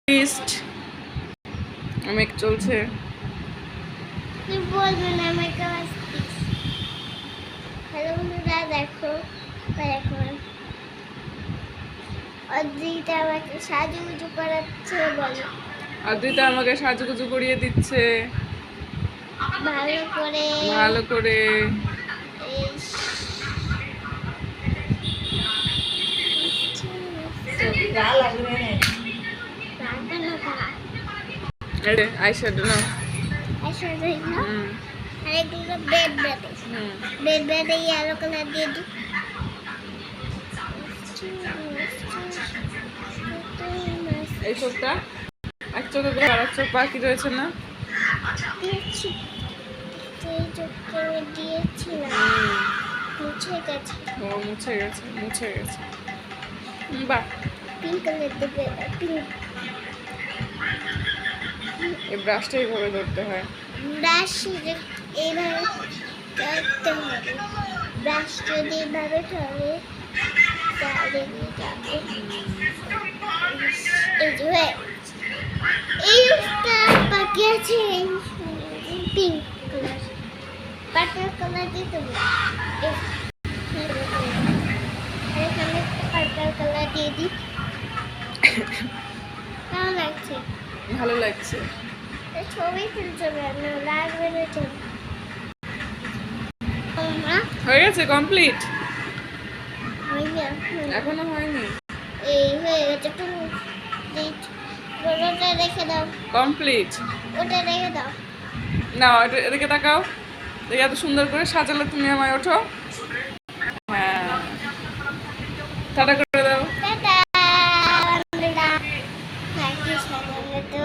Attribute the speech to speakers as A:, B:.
A: List অনেক চলছে।
B: তুই বলবি না আমাকে হ্যালো বন্ধুরা, দেখো এখন অদ্রিতা আমাকে সাজুগুজু করাচ্ছে। বলো,
A: অদ্রিতা আমাকে সাজুগুজু করিয়ে দিচ্ছে
B: ভালো করে
A: ভালো করে।
B: এই
A: আইশ্যাডো নাও।
B: আরেকগুলো বেড ব্যাটে ইয়েলো কালার দিয়ে দিই।
A: এই চোখটা এক চোখে করে আর এক চোখ বাকি রয়েছে না?
B: দিয়েছি, এই চোখটা দিয়েছিলাম, মুছে গেছে।
A: ও মুছে গেছে। বাহ,
B: পিঙ্ক কালার দেবে, পিঙ্ক।
A: এই ব্রাশটা এইভাবে ধরতে হয়।
B: ব্রাশ এইভাবে করতে হবে। ব্রাশ যদি এইভাবে ধরে তাহলে যাবে। এই যে হয়ে গেছে। এইটা বাকি আছে পিঙ্ক কালার, পার্পল কালার দিতে হবে। এখানে পার্পল কালার দিয়ে দিই। কেমন লাগছে?
A: ভালো লাগছে।
B: ছবি তুলতে হবে না, লাগবে না ছবি।
A: হয়ে গেছে, কমপ্লিট?
B: হয়নি,
A: এখনো হয়নি।
B: এই হয়ে গেছে। তুমি ওটা রেখে দাও,
A: কমপ্লিট।
B: ওটা রেখে দাও।
A: না, এদিকে তাকাও। দেখি এত সুন্দর করে সাজালে তুমি আমায়। ওঠো। হ্যাঁ, টাটা করে দাও।
B: টাটা বন্ধুরা, সাজানো তো